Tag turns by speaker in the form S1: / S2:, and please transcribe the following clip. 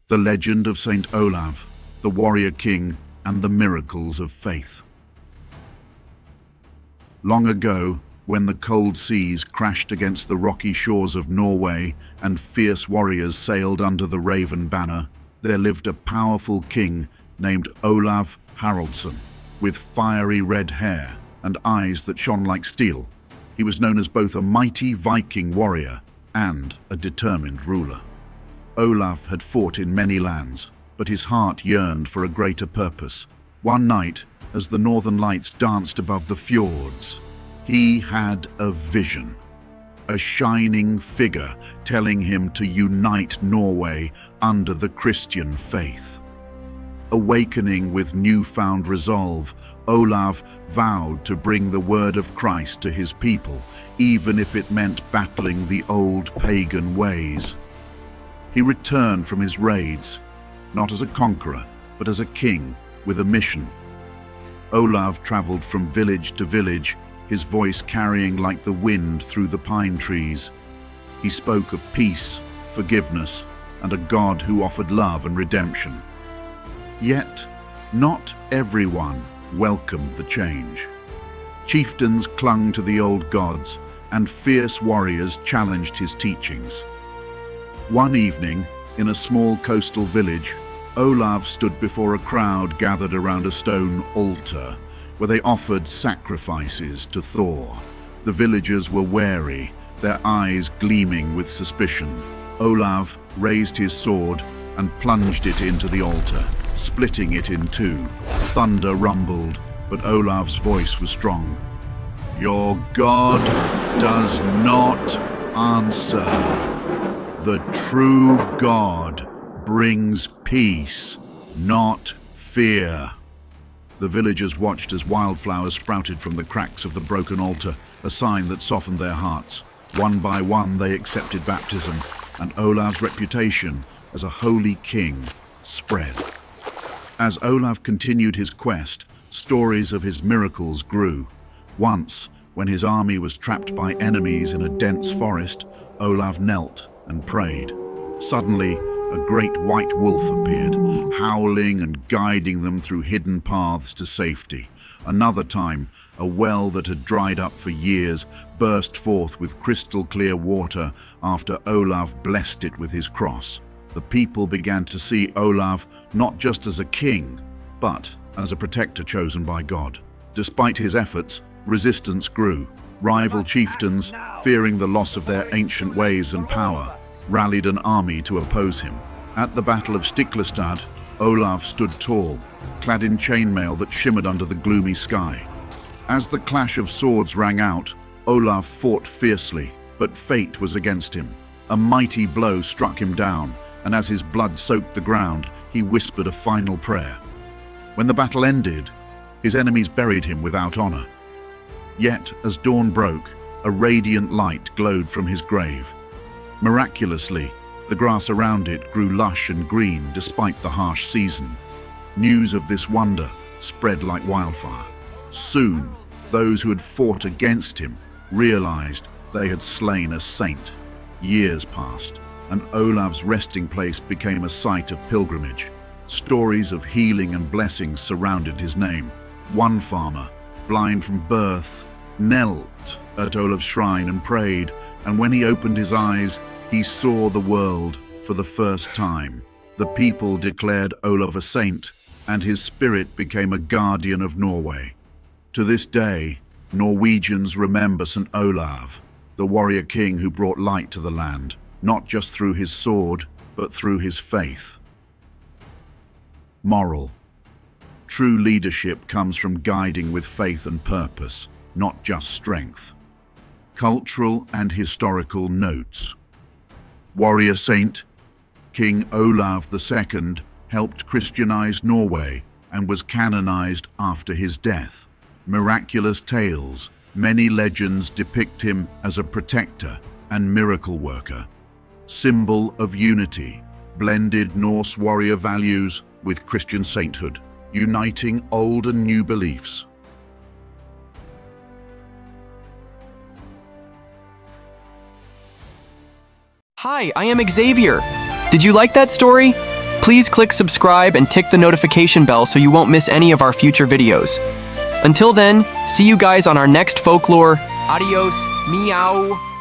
S1: The legend of Saint Olav, the warrior king, and the miracles of faith. Long ago, when the cold seas crashed against the rocky shores of Norway and fierce warriors sailed under the raven banner, there lived a powerful king named Olav Haraldsson, with fiery red hair and eyes that shone like steel. He was known as both a mighty Viking warrior and a determined ruler. Olav had fought in many lands, but his heart yearned for a greater purpose. One night, as the northern lights danced above the fjords, he had a vision, a shining figure telling him to unite Norway under the Christian faith. Awakening with newfound resolve, Olav vowed to bring the word of Christ to his people, even if it meant battling the old pagan ways. He returned from his raids, not as a conqueror, but as a king with a mission. Olav traveled from village to village, his voice carrying like the wind through the pine trees. He spoke of peace, forgiveness, and a God who offered love and redemption. Yet, not everyone welcomed the change. Chieftains clung to the old gods, and fierce warriors challenged his teachings. One evening, in a small coastal village, Olav stood before a crowd gathered around a stone altar, where they offered sacrifices to Thor. The villagers were wary, their eyes gleaming with suspicion. Olav raised his sword and plunged it into the altar, splitting it in two. Thunder rumbled, but Olav's voice was strong. "Your God does not answer. The true God brings peace, not fear." The villagers watched as wildflowers sprouted from the cracks of the broken altar, a sign that softened their hearts. One by one they accepted baptism, and Olav's reputation as a holy king spread. As Olav continued his quest, stories of his miracles grew. Once, when his army was trapped by enemies in a dense forest, Olav knelt and prayed. Suddenly, a great white wolf appeared, howling and guiding them through hidden paths to safety. Another time, a well that had dried up for years burst forth with crystal-clear water after Olav blessed it with his cross. The people began to see Olav not just as a king, but as a protector chosen by God. Despite his efforts, resistance grew. Rival chieftains, fearing the loss of their ancient ways and power, rallied an army to oppose him. At the Battle of Stiklestad, Olav stood tall, clad in chainmail that shimmered under the gloomy sky. As the clash of swords rang out, Olav fought fiercely, but fate was against him. A mighty blow struck him down, and as his blood soaked the ground, he whispered a final prayer. When the battle ended, his enemies buried him without honor. Yet, as dawn broke, a radiant light glowed from his grave. Miraculously, the grass around it grew lush and green despite the harsh season. News of this wonder spread like wildfire. Soon, those who had fought against him realized they had slain a saint. Years passed, and Olav's resting place became a site of pilgrimage. Stories of healing and blessings surrounded his name. One farmer, blind from birth, knelt at Olav's shrine and prayed, and when he opened his eyes, he saw the world for the first time. The people declared Olav a saint, and his spirit became a guardian of Norway. To this day, Norwegians remember Saint Olav, the warrior king who brought light to the land, not just through his sword, but through his faith. Moral. True leadership comes from guiding with faith and purpose, not just strength. Cultural and historical notes. Warrior saint, King Olav II helped Christianize Norway and was canonized after his death. Miraculous tales, many legends depict him as a protector and miracle worker. Symbol of unity, blended Norse warrior values with Christian sainthood, uniting old and new beliefs.
S2: Hi, I am Xavier. Did you like that story? Please click subscribe and tick the notification bell so you won't miss any of our future videos. Until then, see you guys on our next folklore. Adios, meow.